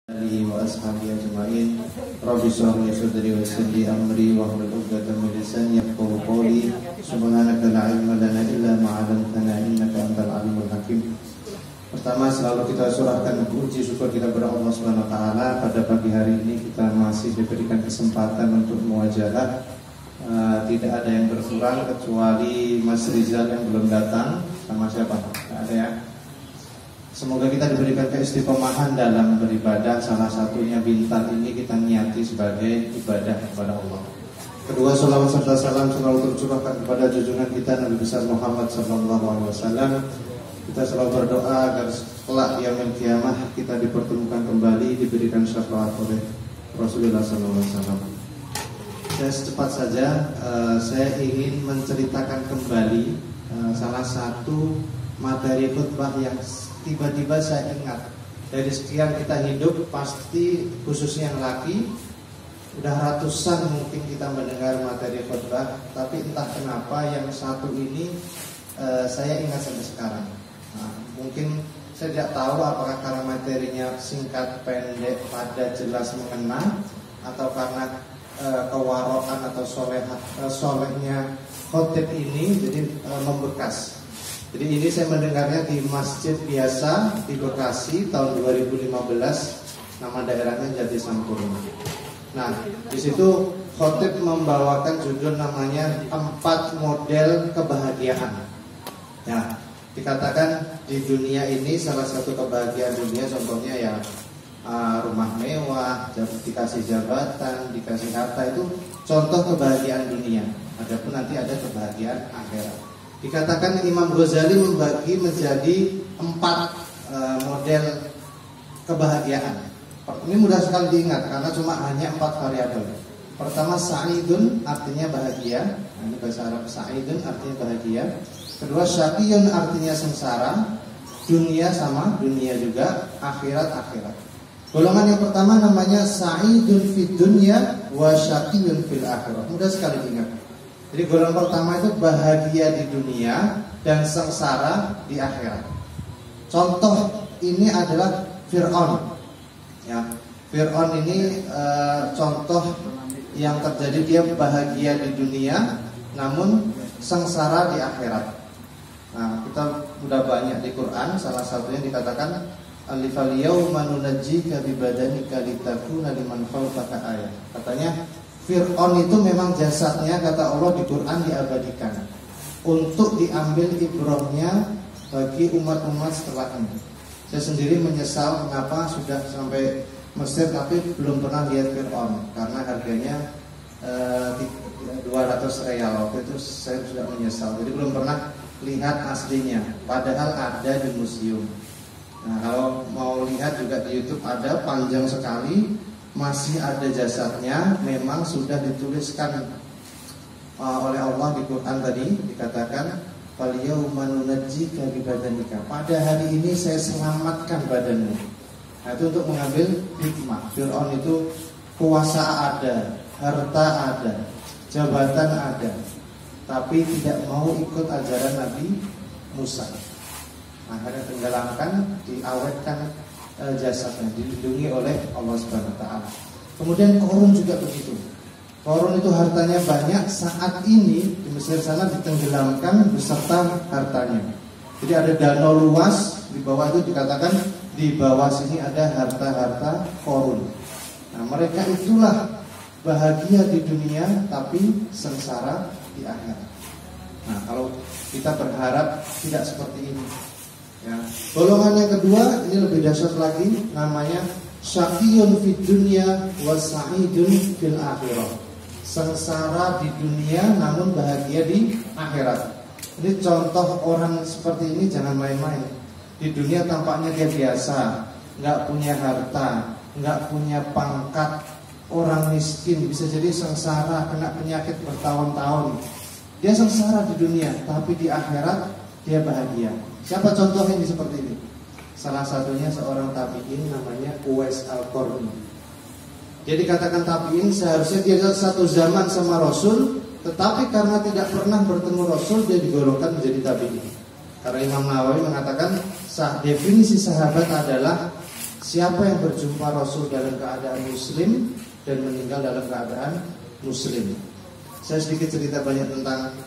alihi wa ashabihi ajma'in. Rabbi shrah li sadri wa yassir li amri wahlul 'uqdatam min lisani yafqahu qawli. Subhanaka la ilma lana illa ma 'allamtana innaka antal alimul hakim. Pertama, selalu kita surahkan puji syukur kita kepada Allah Subhanahu wa taala. Pada pagi hari ini kita masih diberikan kesempatan untuk muwajalah. Tidak ada yang berkurang kecuali Mas Rizal yang belum datang. Sama siapa? Tidak ada ya. Semoga kita diberikan keistiqomahan dalam beribadah. Salah satunya Bintan ini kita niati sebagai ibadah kepada Allah. Kedua, salawat serta salam selalu tercurahkan kepada junjungan kita Nabi besar Muhammad SAW. Kita selalu berdoa agar kelak di yaumil qiyamah kita dipertemukan kembali, diberikan syafaat oleh Rasulullah SAW. Saya secepat saja, saya ingin menceritakan kembali salah satu materi khutbah yang tiba-tiba saya ingat. Dari sekian kita hidup, pasti khususnya yang laki, udah ratusan mungkin kita mendengar materi khutbah, tapi entah kenapa yang satu ini saya ingat sampai sekarang. Nah, mungkin saya tidak tahu apakah karena materinya singkat, pendek, padat, jelas, mengena, atau karena kewarokan atau solehnya khotib ini jadi membekas. Jadi ini saya mendengarnya di masjid biasa di Bekasi tahun 2015, nama daerahnya Jatisampurna. Nah, di situ khotib membawakan judul namanya 4 model kebahagiaan. Ya, dikatakan di dunia ini salah satu kebahagiaan dunia contohnya ya rumah mewah, dikasih jabatan, dikasih harta, itu contoh kebahagiaan dunia. Adapun nanti ada kebahagiaan akhirat. Dikatakan Imam Ghazali membagi menjadi 4 model kebahagiaan. Ini mudah sekali diingat karena cuma hanya 4 variabel. Pertama, sa'idun artinya bahagia. Nah, ini bahasa Arab, sa'idun artinya bahagia. Kedua, syaqiyun artinya sengsara. Dunia sama, dunia juga, akhirat. Golongan yang pertama namanya sa'idun fid dunya wa syaqiyun fil akhirah. Mudah sekali diingat. Jadi golongan pertama itu bahagia di dunia dan sengsara di akhirat. Contoh ini adalah Fir'aun. Ya, Fir'aun ini contoh yang terjadi, dia bahagia di dunia namun sengsara di akhirat. Nah, kita sudah banyak di Quran, salah satunya dikatakan alifal yauma nunajjika bi badanika litakuna liman khalfaka ayat. Katanya Fir'aun itu memang jasadnya, kata Allah di Quran, diabadikan untuk diambil ibrahnya bagi umat-umat setelah ini. Saya sendiri menyesal kenapa sudah sampai Mesir tapi belum pernah lihat Fir'aun, karena harganya 200 real. Waktu itu saya sudah menyesal, jadi belum pernah lihat aslinya, padahal ada di museum. Nah, kalau mau lihat juga di YouTube ada, panjang sekali, masih ada jasadnya. Memang sudah dituliskan oleh Allah di Quran tadi, dikatakan fal yauma nunajjika bi badanika. Pada hari ini saya selamatkan badanmu. Nah, itu untuk mengambil hikmah. Fir'aun itu kuasa ada, harta ada, jabatan ada, tapi tidak mau ikut ajaran Nabi Musa. Akhirnya tenggelamkan, diawetkan jasadnya, dilindungi oleh Allah Subhanahu wa taala. Kemudian Qarun juga begitu. Qarun itu hartanya banyak, saat ini di Mesir sana ditenggelamkan beserta hartanya. Jadi ada danau luas, di bawah itu dikatakan di bawah sini ada harta-harta Qarun. Nah, mereka itulah bahagia di dunia tapi sengsara di akhirat. Nah, kalau kita berharap tidak seperti ini. Ya. Golongan yang kedua ini lebih dahsyat lagi, namanya syaqiyun fid dunya wa sa'idun fil akhirah. Sengsara di dunia namun bahagia di akhirat. Ini contoh orang seperti ini jangan main-main. Di dunia tampaknya dia biasa, nggak punya harta, nggak punya pangkat, orang miskin, bisa jadi sengsara, kena penyakit bertahun-tahun. Dia sengsara di dunia, tapi di akhirat dia bahagia. Siapa contohnya ini seperti ini? Salah satunya seorang tabi'in namanya Uwais Al-Qarni. Dia dikatakan tabi'in, seharusnya dia satu zaman sama Rasul, tetapi karena tidak pernah bertemu Rasul, dia digolongkan menjadi tabi'in. Karena Imam Nawawi mengatakan definisi sahabat adalah siapa yang berjumpa Rasul dalam keadaan muslim dan meninggal dalam keadaan muslim. Saya sedikit cerita banyak tentang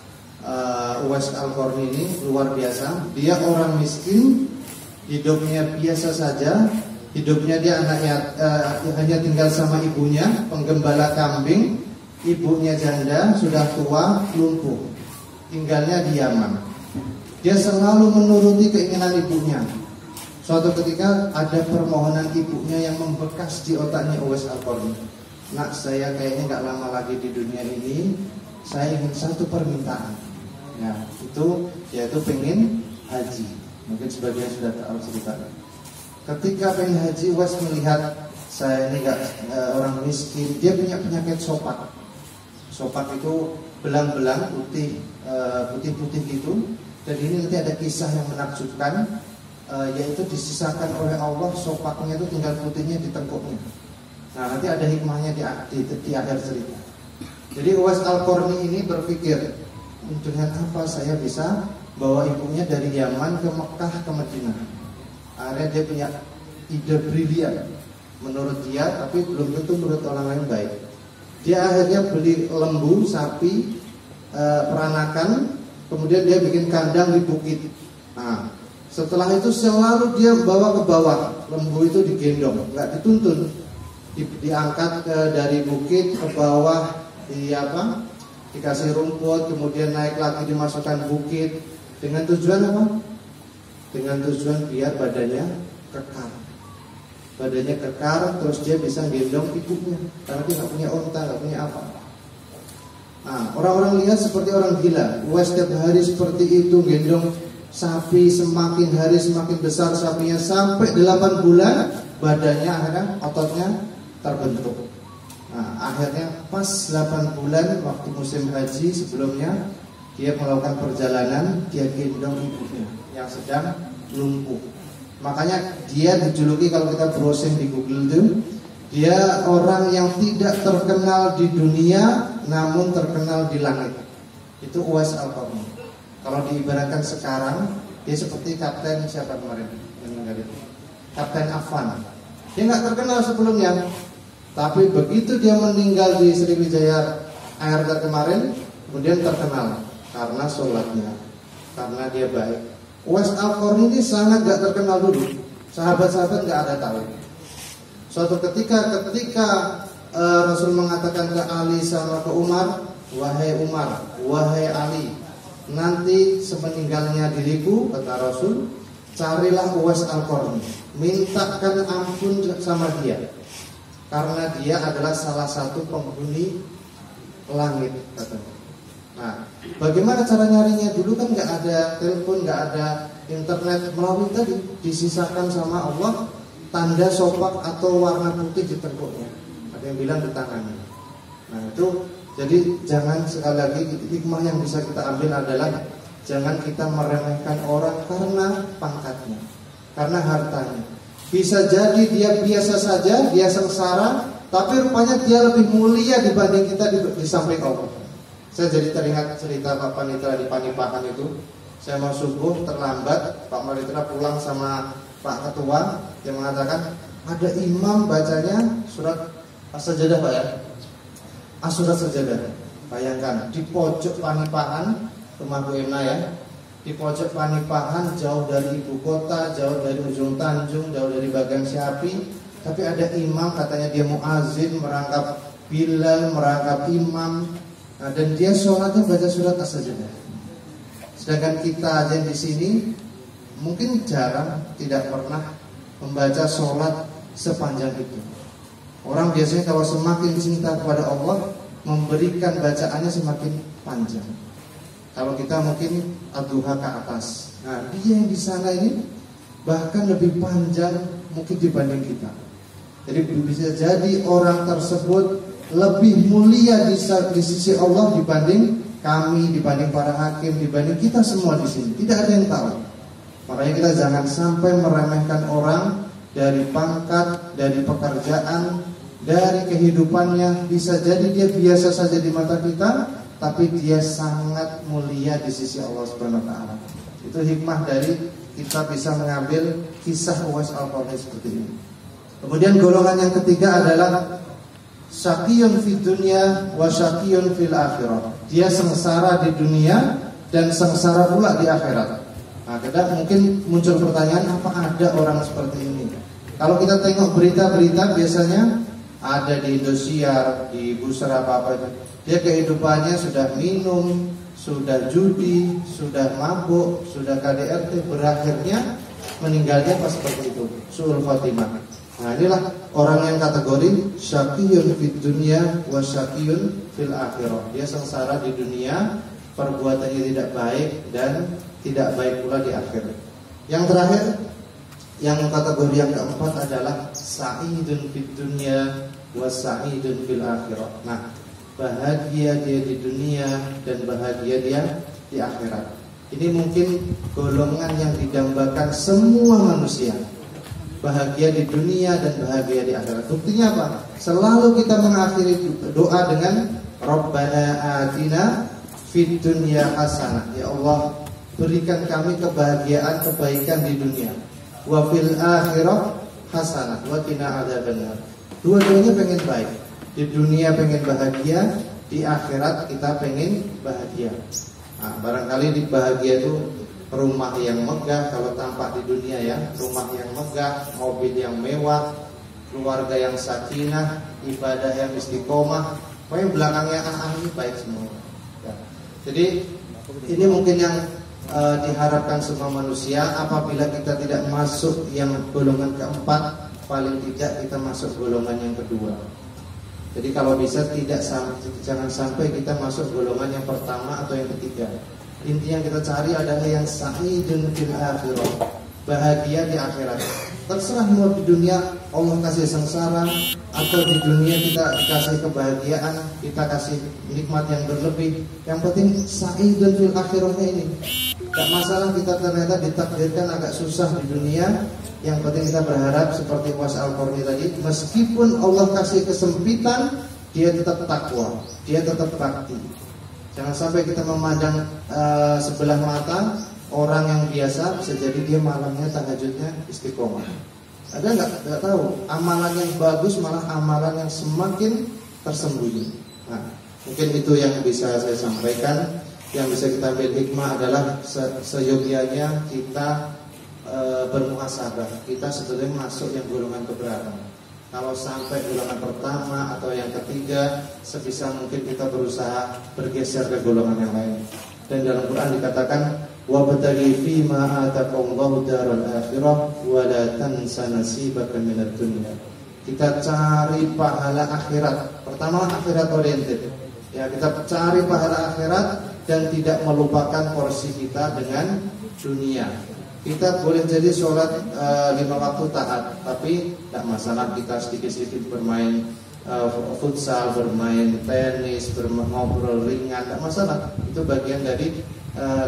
Uwais Al-Qarni ini, luar biasa. Dia orang miskin, hidupnya biasa saja. Hidupnya dia hanya tinggal sama ibunya, penggembala kambing. Ibunya janda, sudah tua, lumpuh. Tinggalnya di Yaman. Dia selalu menuruti keinginan ibunya. Suatu ketika ada permohonan ibunya yang membekas di otaknya Uwais Al-Qarni. Nak, saya kayaknya gak lama lagi di dunia ini. Saya ingin satu permintaan. Ya, yaitu pengen haji. Mungkin sebagian sudah tahu ceritanya. Ketika pengen haji, Uwais melihat saya ini orang miskin. Dia punya penyakit sopak. Sopak itu belang-belang putih-putih gitu. Dan ini nanti ada kisah yang menakjubkan, yaitu disisakan oleh Allah sopaknya itu tinggal putihnya di tengkuknya. Nah, nanti ada hikmahnya di akhir cerita. Jadi Uwais Al-Qarni ini berpikir, dengan apa saya bisa bawa ibunya dari Yaman ke Mekah ke Madinah. Akhirnya dia punya ide brilian menurut dia, tapi belum tentu menurut orang lain baik. Dia akhirnya beli lembu, sapi, peranakan, kemudian dia bikin kandang di bukit. Nah, setelah itu selalu dia bawa ke bawah, lembu itu digendong, nggak dituntun, diangkat dari bukit ke bawah, dikasih rumput, kemudian naik lagi dimasukkan bukit. Dengan tujuan apa? Dengan tujuan biar badannya kekar. Badannya kekar, terus dia bisa gendong ibunya, karena dia nggak punya onta, nggak punya apa. Nah, orang-orang lihat seperti orang gila. Uwais setiap hari seperti itu, gendong sapi, semakin hari semakin besar sapinya, sampai 8 bulan badannya akhirnya ototnya terbentuk. Nah, akhirnya pas 8 bulan waktu musim haji sebelumnya, dia melakukan perjalanan, dia gendong ibunya yang sedang lumpuh. Makanya dia dijuluki, kalau kita browsing di Google itu, dia orang yang tidak terkenal di dunia namun terkenal di langit. Itu Uwais Al-Qarni. Kalau diibaratkan sekarang, dia seperti Kapten siapa kemarin yang meninggal itu? Kapten Afan. Dia nggak terkenal sebelumnya, tapi begitu dia meninggal di Sriwijaya ART kemarin, kemudian terkenal karena sholatnya, karena dia baik. Uwais Al-Qarni ini sangat gak terkenal dulu. Sahabat-sahabat gak ada tahu. Suatu ketika Rasul mengatakan ke Ali sama ke Umar, wahai Umar, wahai Ali, nanti semeninggalnya diriku, kata Rasul, carilah Uwais Al-Qarni, mintakan ampun sama dia, karena dia adalah salah satu penghuni langit, katanya. Nah, bagaimana cara nyarinya? Dulu kan nggak ada telepon, nggak ada internet, melalui tadi disisakan sama Allah tanda sopak atau warna putih di tengkuknya. Ada yang bilang di tangannya. Nah itu, jadi jangan, sekali lagi hikmah yang bisa kita ambil adalah jangan kita meremehkan orang karena pangkatnya, karena hartanya. Bisa jadi dia biasa saja, dia sengsara, tapi rupanya dia lebih mulia dibanding kita di samping Allah. Saya jadi teringat cerita Pak Panitra di Panipakan itu. Saya mau subuh terlambat, Pak Panitra pulang sama Pak Ketua yang mengatakan ada imam bacanya surat As-Sajadah, Pak ya. Surat Sajadah. Bayangkan di pojok Panipakan, rumah Bu Emna ya. Di pojok Panipakan, jauh dari ibu kota, jauh dari ujung Tanjung, jauh dari Bagan Syapi, tapi ada imam katanya dia muazin, merangkap Bilal, merangkap imam. Nah, dan dia sholatnya baca surat As-Sajadah. Sedangkan kita aja di sini mungkin jarang, tidak pernah membaca sholat sepanjang itu. Orang biasanya kalau semakin cinta kepada Allah, memberikan bacaannya semakin panjang. Kalau kita mungkin ad-duha ke atas. Nah, dia yang di sana ini bahkan lebih panjang mungkin dibanding kita. Jadi bisa jadi orang tersebut lebih mulia di sisi Allah dibanding kami, dibanding para hakim, dibanding kita semua di sini. Tidak ada yang tahu. Makanya kita jangan sampai meremehkan orang dari pangkat, dari pekerjaan, dari kehidupannya. Bisa jadi dia biasa saja di mata kita, tapi dia sangat mulia di sisi Allah Subhanahu wa taala. Itu hikmah dari kita bisa mengambil kisah Uwais Al-Qarni seperti ini. Kemudian golongan yang ketiga adalah syaqiyun fid dunya wa syaqiyun fil akhirah. Dia sengsara di dunia dan sengsara pula di akhirat. Nah, kadang mungkin muncul pertanyaan, apa ada orang seperti ini? Kalau kita tengok berita-berita biasanya ada di Indosiar, di Busra apa-apa itu. Dia kehidupannya sudah minum, sudah judi, sudah mabuk, sudah KDRT, berakhirnya meninggalnya pas seperti itu, su'ul khatimah. Nah, inilah orang yang kategori syaqiyun fid dunya wa syaqiyun fil akhirah. Dia sengsara di dunia, perbuatannya tidak baik dan tidak baik pula di akhirat. Yang terakhir, yang kategori yang keempat adalah sa'idun fid dunya wa sa'idun fil akhirah. Nah, bahagia dia di dunia dan bahagia dia di akhirat. Ini mungkin golongan yang didambakan semua manusia. Bahagia di dunia dan bahagia di akhirat. Buktinya apa? Selalu kita mengakhiri doa dengan Rabbana atina fid dunya hasanah. Ya Allah, berikan kami kebahagiaan, kebaikan di dunia. Wa fil akhirah hasanah wa qina adzabannar. Dua-duanya pengen baik. Di dunia pengen bahagia, di akhirat kita pengen bahagia. Nah, barangkali di bahagia itu rumah yang megah, kalau tampak di dunia ya, rumah yang megah, mobil yang mewah, keluarga yang sakinah, ibadah yang istiqomah, pokoknya belakangnya ini baik semua. Ya. Jadi ini mungkin yang diharapkan semua manusia. Apabila kita tidak masuk yang golongan keempat, paling tidak kita masuk golongan yang kedua. Jadi kalau bisa jangan sampai kita masuk golongan yang pertama atau yang ketiga. Inti yang kita cari adalah yang sa'idun fil akhirah, bahagia di akhirat. Terserah mau di dunia Allah kasih sengsara, atau di dunia kita dikasih kebahagiaan, kita kasih nikmat yang berlebih. Yang penting sa'idun fil akhirahnya ini. Gak masalah kita ternyata ditakdirkan agak susah di dunia. Yang penting kita berharap seperti Uwais Al-Qarni tadi, meskipun Allah kasih kesempitan, dia tetap takwa, dia tetap bakti. Jangan sampai kita memandang sebelah mata orang yang biasa, bisa jadi dia malamnya tahajudnya istiqomah. Ada nggak tahu, amalan yang bagus malah amalan yang semakin tersembunyi. Nah, mungkin itu yang bisa saya sampaikan. Yang bisa kita ambil hikmah adalah seyogianya kita bermuhasabah. Kita sebetulnya masuk yang golongan keberapa. Kalau sampai golongan pertama atau yang ketiga, sebisa mungkin kita berusaha bergeser ke golongan yang lain. Dan dalam Quran dikatakan, wabtaghi fima ataqallahu daral akhirah wa la tansa nasibaka minad dunya. Kita cari pahala akhirat. Pertama akhirat oriented. Ya, kita cari pahala akhirat dan tidak melupakan porsi kita dengan dunia. Kita boleh jadi sholat 5 waktu taat, tapi tidak masalah kita sedikit-sedikit bermain futsal, bermain tenis, ngobrol ringan, tidak masalah. Itu bagian dari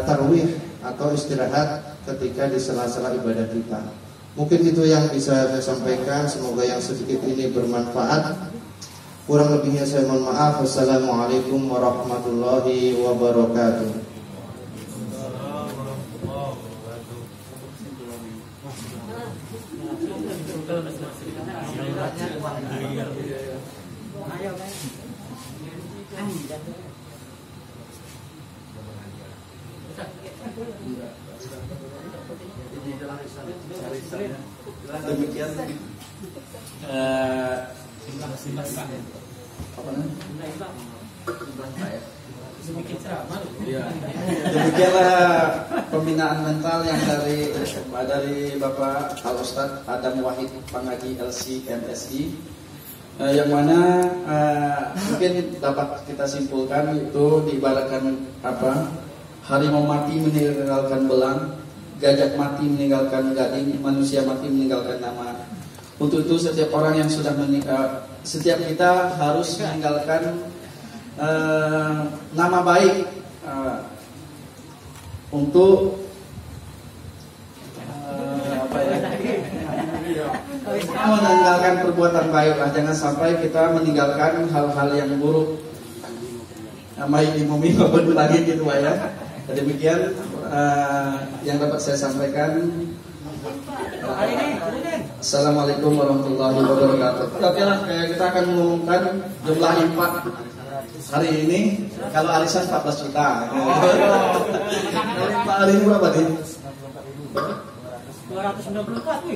tarwih atau istirahat ketika di sela-sela ibadah kita. Mungkin itu yang bisa saya sampaikan. Semoga yang sedikit ini bermanfaat. Kurang lebihnya saya mohon maaf. Wassalamualaikum warahmatullahi wabarakatuh. Demikian demikianlah pembinaan mental yang dari Bapak Al Ustadz Adam Wahid Pangaji LC MSI, yang mana mungkin dapat kita simpulkan itu diibaratkan harimau mati meninggalkan belang, gajah mati meninggalkan gading, manusia mati meninggalkan nama. Untuk itu setiap orang yang sudah meninggal, setiap kita harus meninggalkan nama baik untuk meninggalkan perbuatan baik lah. Jangan sampai kita meninggalkan hal-hal yang buruk. Namai dimumi maupun lagi gitu ya. Demikian yang dapat saya sampaikan. Assalamualaikum warahmatullahi wabarakatuh. Oke lah, kita akan mengumumkan jumlah infak hari ini. Kalau arisan 14 juta. Kalau infak hari ini berapa nih?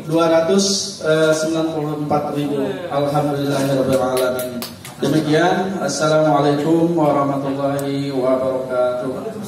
294.000. Alhamdulillahirabbil alamin. Demikian, assalamualaikum warahmatullahi wabarakatuh.